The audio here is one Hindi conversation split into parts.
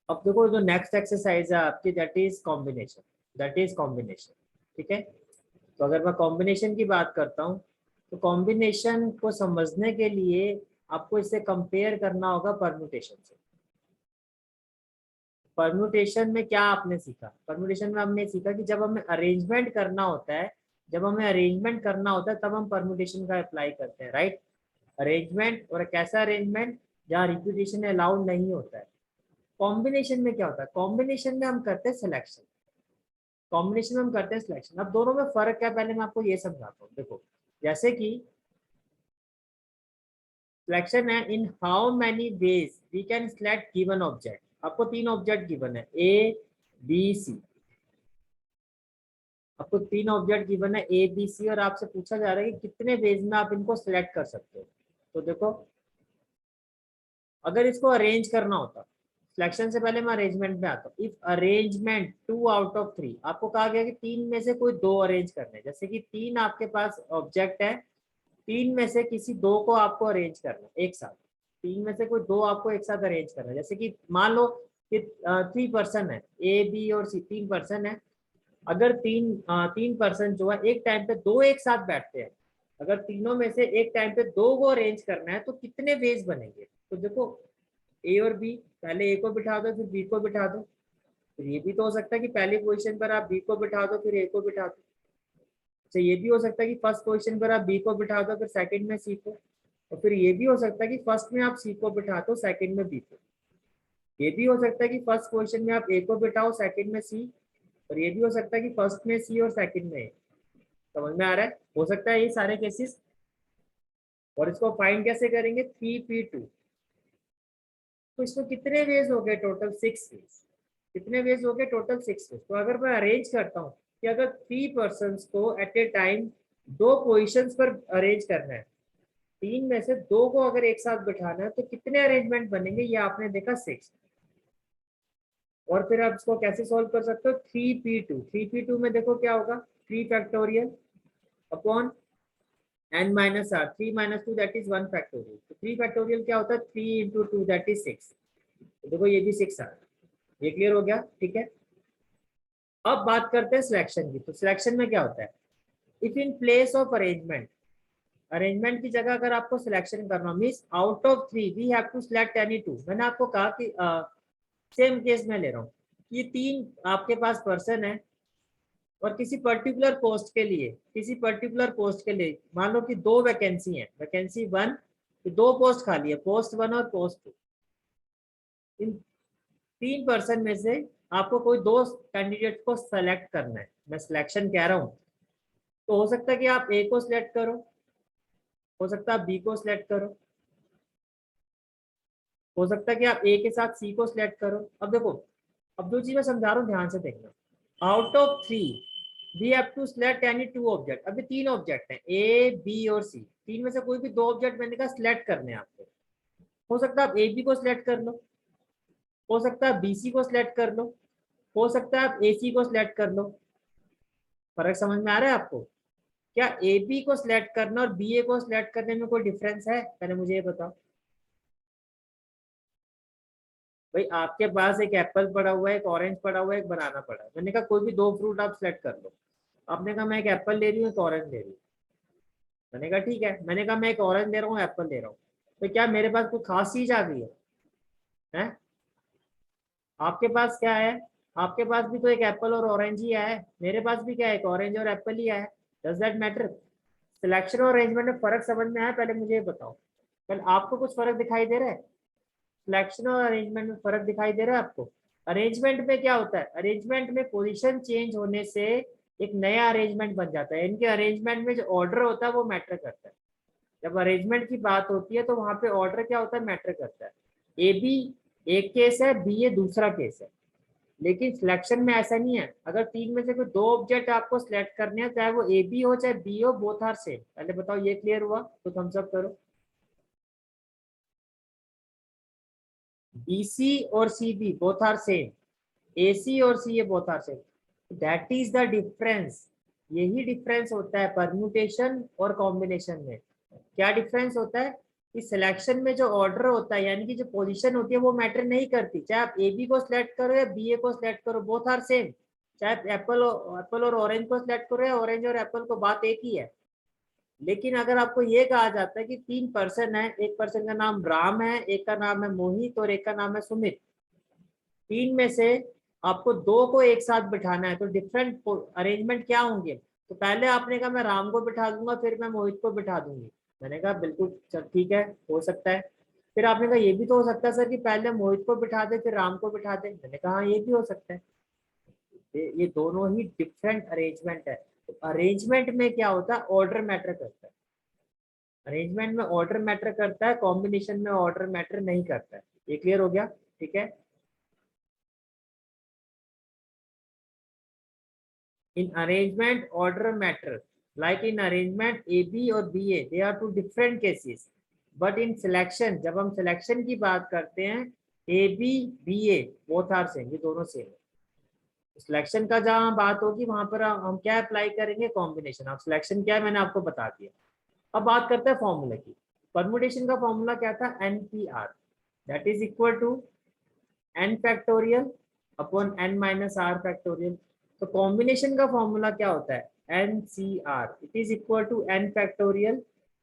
अब देखो जो नेक्स्ट एक्सरसाइज है आपकी दैट इज कॉम्बिनेशन, ठीक है। तो अगर मैं कॉम्बिनेशन की बात करता हूँ तो कॉम्बिनेशन को समझने के लिए आपको इससे कंपेयर करना होगा परम्यूटेशन से। परम्यूटेशन में क्या आपने सीखा, परम्यूटेशन में हमने सीखा कि जब हमें अरेंजमेंट करना होता है, तब हम परम्यूटेशन का अप्लाई करते हैं, राइट। अरेंजमेंट, और कैसा अरेंजमेंट जहाँ रिपीटेशन अलाउड नहीं होता है। कॉम्बिनेशन में क्या होता है, कॉम्बिनेशन में हम करते हैं सिलेक्शन, अब दोनों में फर्क क्या है पहले मैं आपको ये समझाता हूँ। देखो जैसे कि सिलेक्शन है, in how many ways we can select given object. आपको 3 ऑब्जेक्ट गिवन है, ए बी सी। आपको 3 ऑब्जेक्ट गिवन है ए बी सी, और आपसे पूछा जा रहा है कि कितने वेज में आप इनको सिलेक्ट कर सकते हो। तो देखो अगर इसको अरेंज करना होता, सिलेक्शन से पहले मैं अरेंजमेंट में आता हूँ। इफ अरेंजमेंट 2 आउट ऑफ 3, आपको कहा गया कि 3 में से कोई 2 अरेंज करने, जैसे कि 3 आपके पास ऑब्जेक्ट है, 3 में से किसी 2 को आपको अरेंज करना एक साथ, 3 में से कोई 2 आपको एक साथ अरेंज करना है। जैसे कि मान लो कि 3 पर्सन है, ए बी और सी 3 पर्सन है। अगर 3 पर्सन जो है एक टाइम पे 2 एक साथ बैठते हैं, अगर तीनों में से एक टाइम पे 2 को अरेंज करना है तो कितने वेज बनेंगे। तो देखो ए और बी, पहले ए को बिठा दो फिर बी को बिठा दो। फिर ये भी तो हो सकता है कि पहली पोजीशन पर आप बी को बिठा दो फिर ए को बिठा दो। अच्छा ये भी हो सकता है कि फर्स्ट पोजीशन पर आप बी को बिठा दो फिर सेकंड में सी को। और फिर ये भी हो सकता है कि फर्स्ट में आप सी को बिठा दो सेकंड में बी को। ये भी हो सकता है कि फर्स्ट पोजीशन में आप ए को बिठाओ सेकंड में सी, और ये भी हो सकता है कि फर्स्ट में सी और सेकंड में ए। समझ में आ रहा है, हो सकता है ये सारे केसेस। और इसको फाइंड कैसे करेंगे, 3p2। तो इसमें कितने वेज हो गए, टोटल 6 वेज। कितने वेज हो गए, टोटल 6 वेज। तो अगर मैं अरेंज करता हूँ कि अगर 3 पर्सन को एट ए टाइम 2 पोजिशन पर अरेंज करना है, 3 में से 2 को अगर एक साथ बिठाना है तो कितने अरेंजमेंट बनेंगे, ये आपने देखा 6। और फिर आप इसको कैसे सॉल्व कर सकते हो, 3p2 में देखो क्या होगा, 3 factorial upon n minus R, 3 minus 2 that is 1 factorial. तो 3 फैक्टोरियल क्या होता है, 3 इंटू 2 दैट इज 6। तो देखो ये भी 6 आ रहा है, ये क्लियर हो गया, ठीक है। अब बात करते हैं सिलेक्शन की। तो सिलेक्शन में क्या होता है, if in place of arrangement, arrangement की जगह अगर आपको सिलेक्शन करना means out of 3 we have to select any 2। मैंने आपको कहा कि सेम केस में ले रहा हूँ, ये 3 आपके पास पर्सन है और किसी पर्टिकुलर पोस्ट के लिए मान लो कि 2 वैकेंसी है, वैकेंसी 1, 2 पोस्ट खाली है, पोस्ट 1 और पोस्ट 2। इन 3 पर्सन में से आपको कोई 2 कैंडिडेट को सेलेक्ट करना है, मैं सिलेक्शन कह रहा हूँ। तो हो सकता है कि आप ए को सिलेक्ट करो, हो सकता है आप बी को सिलेक्ट करो, हो सकता है कि आप ए के साथ सी को सिलेक्ट करो। अब देखो, अब जो चीज मैं समझा रहा हूँ ध्यान से देखना। Out of 3 we have to select any 2 object. अभी 3 ऑब्जेक्ट हैं, ए बी और सी, 3 में से कोई भी 2 ऑब्जेक्ट मैंने कहा सिलेक्ट करने हैं आपको। हो सकता है आप ए बी को सिलेक्ट कर लो, हो सकता है बी सी को सिलेक्ट कर लो, हो सकता है आप ए सी को सिलेक्ट कर लो। फर्क समझ में आ रहा है आपको, क्या ए बी को सिलेक्ट करना और बी ए को सिलेक्ट करने में कोई डिफरेंस है, पहले मुझे ये बताओ। भाई आपके पास एक एप्पल पड़ा हुआ है, एक ऑरेंज पड़ा हुआ है, एक बनाना पड़ा है, मैंने कहा कोई भी 2 फ्रूट आप सिलेक्ट कर लो। आपने कहा मैं एक एप्पल ले रही हूँ, एक ऑरेंज ले रही हूँ। मैंने कहा ठीक है, मैंने कहा मैं एक ऑरेंज ले रहा हूँ, एप्पल ले रहा हूँ। तो क्या मेरे पास कोई खास चीज आ गई है, हैं? आपके पास क्या है, आपके पास भी तो एक एप्पल और ऑरेंज ही आया है, मेरे पास भी क्या है, एक ऑरेंज और एप्पल ही आया है। डज दैट मैटर, सिलेक्शन और अरेंजमेंट में फर्क समझ में आया, पहले मुझे ये बताओ। कल आपको कुछ फर्क दिखाई दे रहा है, सिलेक्शन और अरेंजमेंट में फर्क दिखाई दे रहा है आपको। अरेंजमेंट में क्या होता है, अरेंजमेंट में पोजीशन चेंज होने से एक नया अरेंजमेंट बन जाता है। इनके अरेंजमेंट में जो ऑर्डर होता है वो मैटर करता है। जब अरेंजमेंट की बात होती है तो वहां पे ऑर्डर क्या होता है, मैटर करता है। ए बी एक केस है, बी ए दूसरा केस है। लेकिन सिलेक्शन में ऐसा नहीं है, अगर 3 में से कोई 2 ऑब्जेक्ट आपको सिलेक्ट करने हैं, चाहे वो ए बी हो चाहे बी हो, बोथ आर सेम। पहले बताओ ये क्लियर हुआ तो थम्स अप करो। बी सी और C B both are same, A C और C A both are same, that is the difference. यही डिफरेंस होता है परम्यूटेशन और कॉम्बिनेशन में। क्या डिफरेंस होता है, कि सिलेक्शन में जो ऑर्डर होता है यानी कि जो पोजीशन होती है वो मैटर नहीं करती, चाहे आप ए बी को सिलेक्ट करो या बी ए को सिलेक्ट करो, बोथ आर सेम। चाहे एप्पल और ऑरेंज को सिलेक्ट करो या ऑरेंज और एप्पल को, बात एक ही है। लेकिन अगर आपको ये कहा जाता है कि 3 पर्सन है, एक पर्सन का नाम राम है, एक का नाम है मोहित और एक का नाम है सुमित, 3 में से आपको 2 को एक साथ बिठाना है, तो डिफरेंट अरेंजमेंट क्या होंगे? तो पहले आपने कहा मैं राम को बिठा दूंगा, फिर मैं मोहित को बिठा दूंगी। मैंने कहा बिल्कुल चल ठीक है, हो सकता है। फिर आपने कहा ये भी तो हो सकता है सर कि पहले मोहित को बिठा दे फिर राम को बिठा दे। मैंने कहा हाँ, ये भी हो सकता है। ये दोनों ही डिफरेंट अरेंजमेंट है। तो अरेंजमेंट में क्या होता है? ऑर्डर मैटर करता है। अरेंजमेंट में ऑर्डर मैटर करता है, कॉम्बिनेशन में ऑर्डर मैटर नहीं करता है। ये क्लियर हो गया? ठीक है। In arrangement, order matter. Like in arrangement, A, B और B, A, they are two different cases. But in selection, जब हम selection की बात करते हैं, A, B, B, A, both are same. ये दोनों सेम है। सिलेक्शन का जहां बात होगी वहां पर हम क्या अप्लाई करेंगे? कॉम्बिनेशन। अब सिलेक्शन क्या है मैंने आपको बता दिया। अब बात करते हैं फॉर्मूले की। परमुटेशन का फॉर्मूला क्या था? NPR, that is equal to n factorial upon n minus r factorial. तो कॉम्बिनेशन का फॉर्मूला क्या होता है? NCR, it is equal to n factorial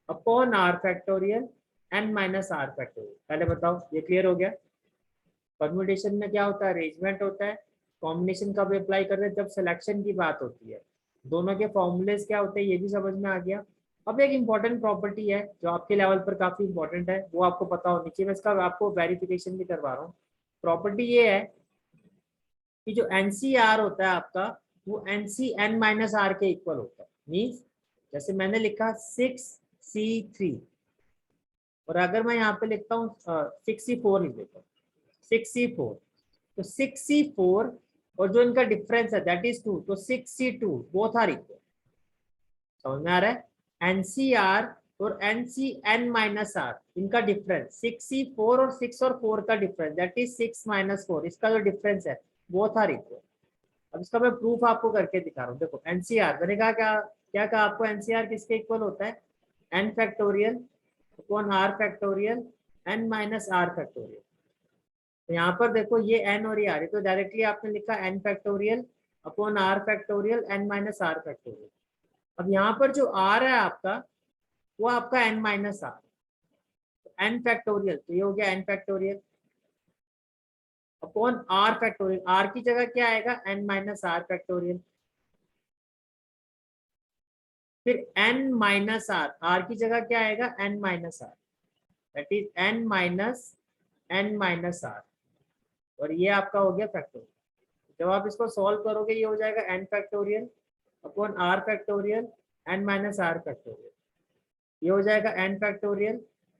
upon r factorial n minus r factorial. पहले बताओ, ये क्लियर हो गया? परम्यूटेशन में क्या होता है? अरेंजमेंट होता है। कॉम्बिनेशन कब अप्लाई करते हैं? जब सिलेक्शन की बात होती है। दोनों के फॉर्मूलेस क्या होते हैं ये भी समझ में आ गया। अब एक इंपॉर्टेंट प्रॉपर्टी है जो आपके लेवल पर काफी इंपॉर्टेंट है, वो आपको पता होनी चाहिए। मैं इसका आपको वेरिफिकेशन भी करवा रहा हूँ। प्रॉपर्टी ये है कि जो NCR होता है आपका, वो NCN माइनस आर के इक्वल होता है। मीन्स जैसे मैंने लिखा 6C3, और अगर मैं यहाँ पे लिखता हूँ 6C4 लिख देता हूँ, 6C4, तो 6C4 और जो इनका डिफरेंस है दैट इज 2, तो 6C2 बोथ आर इक्वल। समझ में आ रहा है? NCR और NCN माइनस आर, इनका डिफरेंस 6C4 और 6 और 4 का डिफरेंस दैट इज 6 माइनस 4, इसका जो डिफरेंस है बोथ आर इक्वल। अब इसका मैं प्रूफ आपको करके दिखा रहा हूँ। देखो NCR मैंने कहा क्या क्या कहा आपको? NCR किसके इक्वल होता है? n factorial upon r factorial n minus r factorial. तो यहाँ पर देखो ये n और ये r, तो डायरेक्टली आपने लिखा n factorial upon r factorial n minus r factorial. अब यहाँ पर जो r है आपका, वो आपका n minus r, n factorial, तो ये हो गया n factorial upon r factorial. r की जगह क्या आएगा? n minus r factorial. फिर n माइनस r, r की जगह क्या आएगा? n minus r, that is n minus r, और ये आपका हो गया फैक्टोरियल। जब आप इसको सॉल्व करोगे ये हो जाएगा n factorial upon r factorial n minus r factorial. ये हो जाएगा n factorial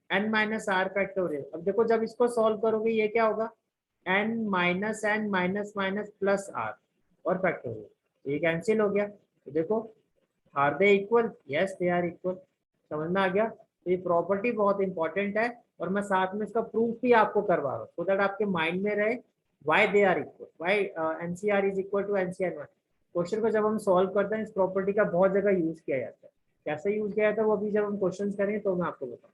n minus r factorial. अब देखो जब इसको सॉल्व करोगे ये क्या होगा? n minus minus plus r और फैक्टोरियल, ये कैंसिल हो गया। तो देखो are they equal? Yes they are equal. समझ में आ गया? तो ये प्रॉपर्टी बहुत इंपॉर्टेंट है, और मैं साथ में इसका प्रूफ भी आपको करवा रहा हूँ सो दैट आपके माइंड में रहे why they are equal, why NCR is equal to NCN1। Question को जब हम सॉल्व करते हैं इस प्रॉपर्टी का बहुत जगह यूज किया जाता है। कैसे यूज किया जाता है वो अभी जब हम क्वेश्चन करेंगे तो मैं आपको बताऊँ।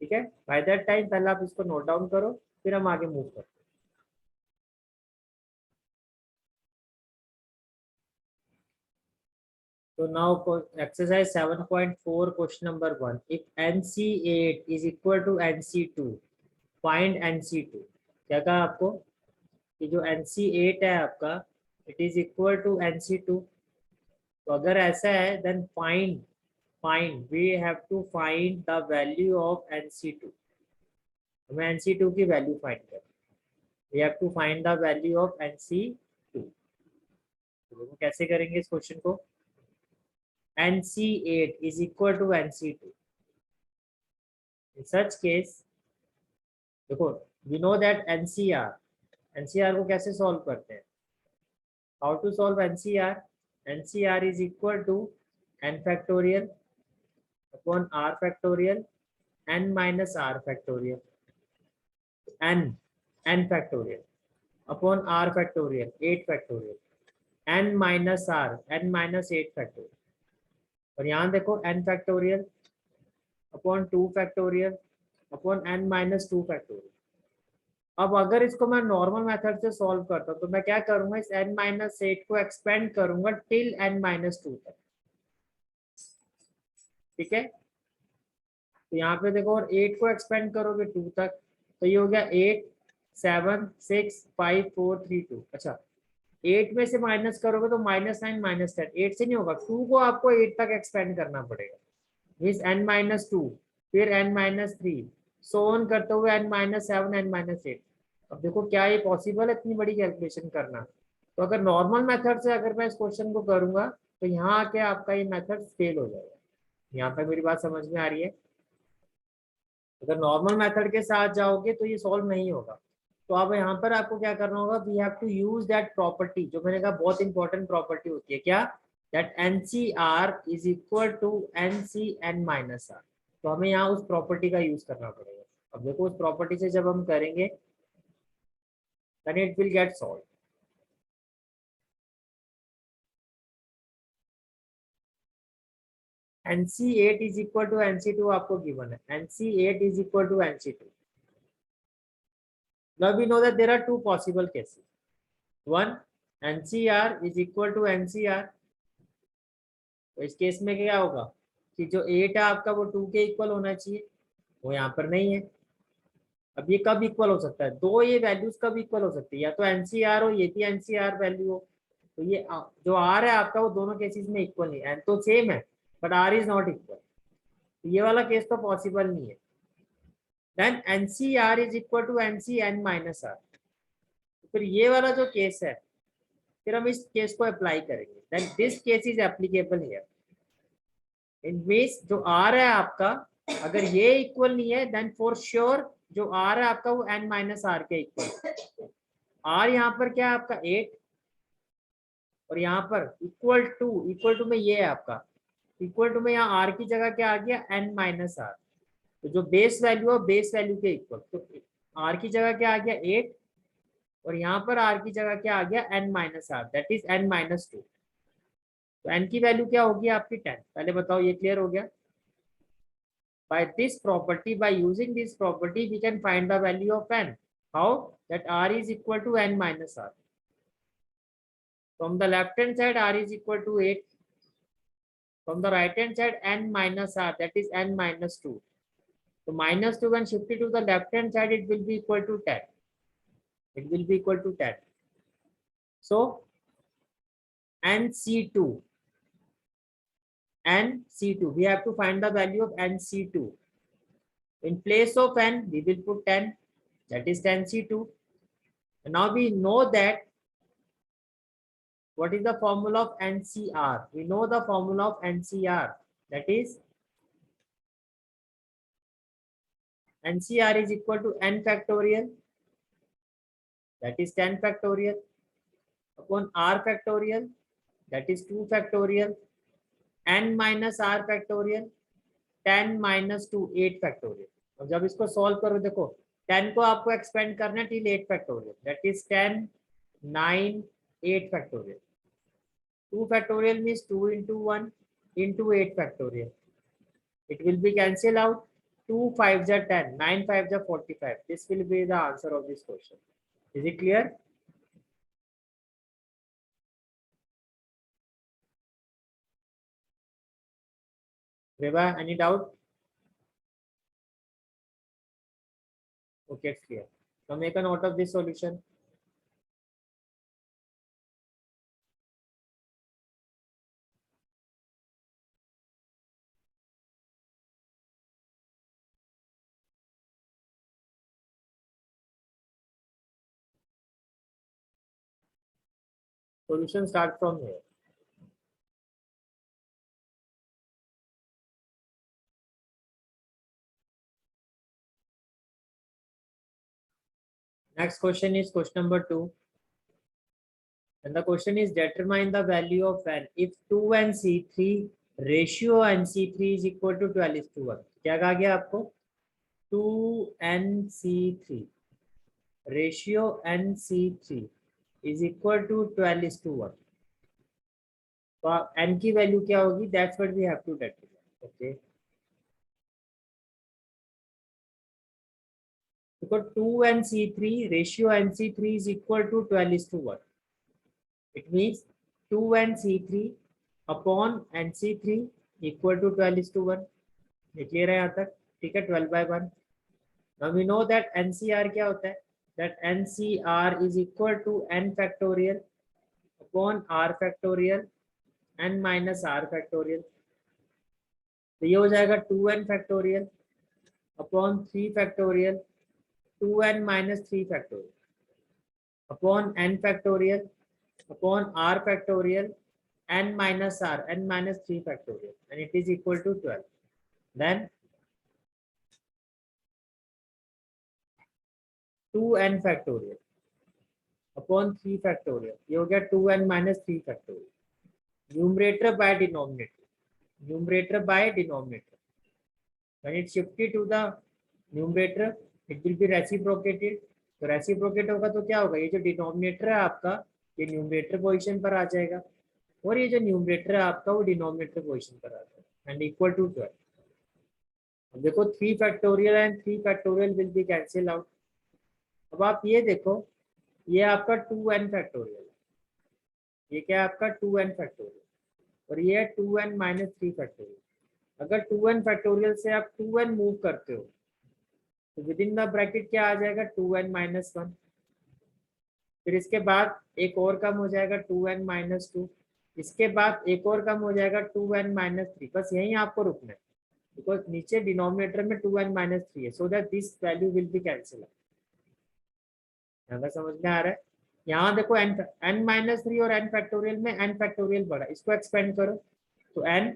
ठीक है, बाय दैट टाइम पहले आप इसको नोट डाउन करो, फिर हम आगे मूव करते हैं। So now exercise 7.4 question number 1. If NC8 is equal to NC2, find NC2. क्या कहा आपको कि जो NC8 है आपका it is equal to NC2। तो अगर ऐसा है then find we have to find the value of NC2। हमें NC2 की वैल्यू फाइंड करनी है। We have to find the value of NC2। तो कैसे करेंगे इस क्वेश्चन को? NC8 is equal to NC2। In such case, देखो we know that NCR को कैसे सॉल्व करते हैं? How to solve NCR? NCR is equal to n factorial upon r factorial n minus r factorial, n factorial upon r factorial 8 factorial n minus r n minus 8 factorial। और यहाँ देखो n factorial upon 2 factorial upon n minus 2 factorial. अब अगर इसको मैं नॉर्मल मेथड से सॉल्व करता हूँ तो मैं क्या करूंगा, इस n माइनस 8 को एक्सपेंड करूंगा टिल n माइनस 2 तक। ठीक है, तो यहाँ पे देखो, और 8 को एक्सपेंड करोगे 2 तक, तो ये हो गया 8 7 6 5 4 3 2। अच्छा, 8 में से माइनस करोगे तो -9 -10, 8 से नहीं होगा, 2 को आपको 8 तक एक्सपेंड करना पड़ेगा, मीन्स n माइनस 2, फिर n माइनस 3, सो ऑन करते हुए n माइनस 7 n माइनस 8। अब देखो क्या ये पॉसिबल है इतनी बड़ी कैलकुलेशन करना? तो अगर नॉर्मल मेथड से अगर मैं इस क्वेश्चन को करूंगा तो यहाँ आके आपका ये मेथड फेल हो जाएगा। यहाँ पर मेरी बात समझ में आ रही है? अगर नॉर्मल मेथड के साथ जाओगे तो ये सॉल्व नहीं होगा। तो अब यहाँ पर आपको क्या करना होगा, we have to use that property, जो मैंने कहा बहुत इंपॉर्टेंट प्रॉपर्टी होती है, क्या? That NCR is equal to NCN minus R. तो हमें यहाँ उस प्रॉपर्टी का यूज करना पड़ेगा। अब देखो, उस प्रॉपर्टी से जब हम करेंगे then it will get solve. NC8 is equal to NC2 आपको गिवन है, NC8 is equal to NC2। Now we know that there are two possible cases. One, NCR is equal to NCR। तो इस केस में क्या होगा कि जो 8 है आपका वो 2 के इक्वल होना चाहिए, वो यहाँ पर नहीं है। अब ये कब इक्वल हो सकता है, दो ये वैल्यूज कब इक्वल हो सकती है, या तो NCR हो, ये भी NCR वैल्यू हो। तो ये जो R है आपका वो दोनों केसेस में इक्वल नहीं है, N तो सेम है but R is not equal. तो ये वाला केस तो पॉसिबल नहीं है। Then NCR is equal to NCN minus R. फिर ये वाला जो केस है, फिर हम इस केस को अप्लाई करेंगे, then this case is applicable here. इन मींस जो आर है आपका, अगर ये इक्वल नहीं है देन फॉर श्योर जो आर है आपका वो n माइनस आर के इक्वल। आर यहाँ पर क्या है आपका 8, और यहाँ पर इक्वल टू में ये है आपका, इक्वल टू में यहाँ आर की जगह क्या आ गया, n माइनस आर। तो जो बेस वैल्यू है बेस वैल्यू के इक्वल, तो आर की जगह क्या आ गया 8, और यहाँ पर आर की जगह क्या आ गया n minus R, that is n minus 2। तो n की वैल्यू क्या होगी आपकी 10। पहले बताओ ये क्लियर हो गया? By this property, by using this property, we can find the value of n. How? That r is equal to n minus r. From the left hand side, r is equal to 8. From the right hand side, n minus r, that is n minus 2. So minus 2 when shifted to the left hand side, it will be equal to 10. It will be equal to 10. So NC2, we have to find the value of NC2. In place of n, we will put 10, that is 10C2. And now we know that what is the formula of NCR? We know the formula of NCR, that is NCR is equal to n factorial, that is 10 factorial, upon r factorial, that is 2 factorial, n minus r factorial, 10 minus 2 8 factorial। और जब इसको सॉल्व करो देखो, 10 को आपको एक्सपेंड करना है till 8 factorial, that is 10 9 8 factorial। 2 factorial means 2 into 1 into 8 factorial. It will be cancelled out. 2 5s are 10, 9 5s are 45. This will be the answer of this question. Is it clear? Reba, any doubt? Okay, it's clear. So make a note of this solution. Solution start from here. Next question is question number 2. And the question is determine the value of n if 2nC3 ratio nC3 is equal to 12:1. क्या कहा गया आपको? 2nC3 ratio nC3 is equal to 12:1. तो n की वैल्यू क्या होगी? That's what we have to determine. Okay, because 2nC3 ratio nC3 is equal to 12:1. It means 2nC3 upon nC3 equal to 12:1. ये क्लियर है यहाँ तक? ठीक है, 12/1. Now we know that NCR क्या होता है? That NCR is equal to n factorial upon r factorial n minus r factorial. तो ये हो जाएगा 2n factorial upon 3 factorial 2n minus 3 factorial upon n factorial upon r factorial n minus r n minus 3 factorial, and it is equal to 12. Then 2n factorial upon 3 factorial, ये हो गया 2n minus 3 factorial. Numerator by denominator. Numerator by denominator. When it shifted to the numerator, it will be reciprocated. तो रेसिप्रोकेट होगा तो क्या होगा? ये जो डिनोमिनेटर है आपका, ये न्यूमरेटर पोजीशन पर आ जाएगा, और ये जो न्यूमरेटर है आपका वो डिनोमिनेटर पोजीशन पर आ जाएगा, एंड इक्वल टू 12. अब देखो 3 factorial and 3 factorial will be cancel out. अब आप ये देखो, ये आपका 2n फैक्टोरियल, ये क्या है आपका 2n फैक्टोरियल, और ये है 2n माइनस 3 फैक्टोरियल. अगर 2n फैक्टोरियल से आप 2n मूव करते हो तो विद इन द ब्रैकेट क्या आ जाएगा? 2n minus 1. फिर इसके बाद एक और कम हो जाएगा 2n माइनस 2. इसके बाद एक और कम हो जाएगा 2n माइनस 3. बस यहीं आपको रुकना है, बिकॉज नीचे डिनोमिनेटर में 2n माइनस 3 है, so that this value will be cancel. समझ में आ रहा है? यहाँ देखो n माइनस 3 और n फैक्टोरियल में n फैक्टोरियल बढ़ा, इसको एक्सपेंड करो तो n,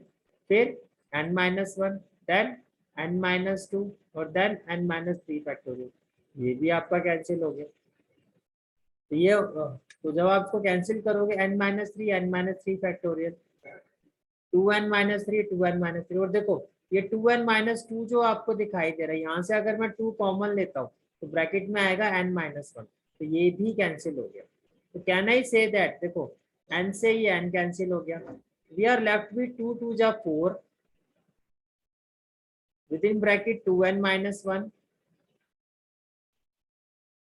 फिर n minus 1, then n minus 2 और देन n माइनस 3 फैक्टोरियल. ये भी आपका कैंसिल हो गया. तो ये तो जब आप इसको कैंसिल करोगे n minus 3 n minus 3 factorial, 2n minus 3 2n minus 3, और देखो ये 2n माइनस 2 जो आपको दिखाई दे रहा है, यहाँ से अगर मैं 2 कॉमन लेता हूँ तो ब्रैकेट में आएगा n माइनस 1, तो ये भी कैंसिल हो गया. तो कैन आई से दैट, देखो n से ये n कैंसिल हो गया, वी आर लेफ्ट विद 2 2 जा 4 within bracket 2n minus 1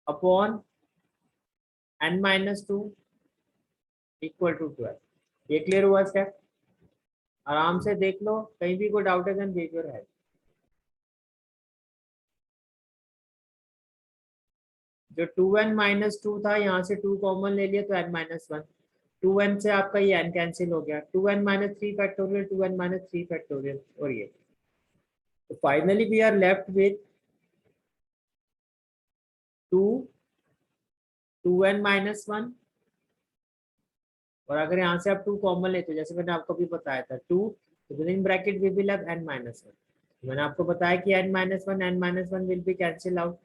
upon n minus 2 equal to 12. ये क्लियर हुआ स्टेप? आराम से देख लो, कहीं भी कोई डाउट है देन रेज योर हैंड. जो 2n माइनस 2 था, यहाँ से 2 कॉमन ले लिया तो n माइनस 1. 2n से आपका ये n कैंसिल हो गया, 2n minus 3 factorial 2n minus 3 factorial, और ये. तो finally we are left with 2 2n minus 1, और अगर यहाँ से आप 2 कॉमन लेते हो, जैसे मैंने आपको भी बताया था 2, तो within bracket we will have n minus 1. मैंने आपको बताया कि n minus 1 will be cancel out,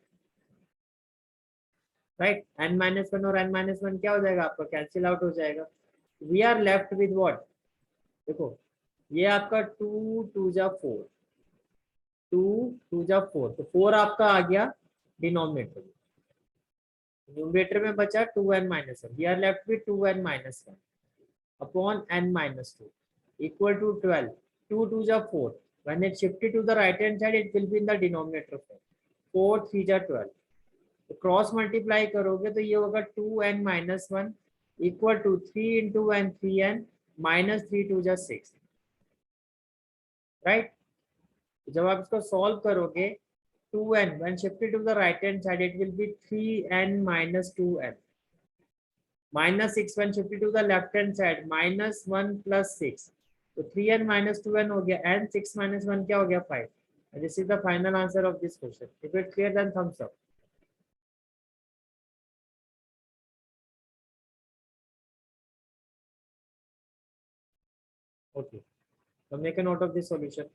right? n minus 1 और n माइनस 1 क्या हो जाएगा आपका? कैंसिल आउट हो जाएगा. We are left with what? देखो ये आपका 2 2 जा 4, 2 2 जा 4, तो 4 आपका आ गया डिनोमिनेटर में. न्यूमरेटर में बचा 2n minus 1. We are left with 2n minus 1 upon n minus 2 equal to 12. 2 2 जा 4. When it shifted to the right hand side, it will be in the denominator form. 4 3 जा 12. तो क्रॉस मल्टीप्लाई करोगे तो ये होगा 2n minus 1 equal to 3 into n 3n minus 3 2 जा 6. राइट? जब आप इसको सॉल्व करोगे 2n when shifted to the right hand side, it will be 3n minus 2n. Minus 6 when shifted to the left hand side, minus 1 plus 6. तो 3n minus 2n हो गया, and 6 minus 1 क्या हो गया? 5. And this is the final answer of this question. If it's clear, then thumbs up. Okay. So make a note of this solution.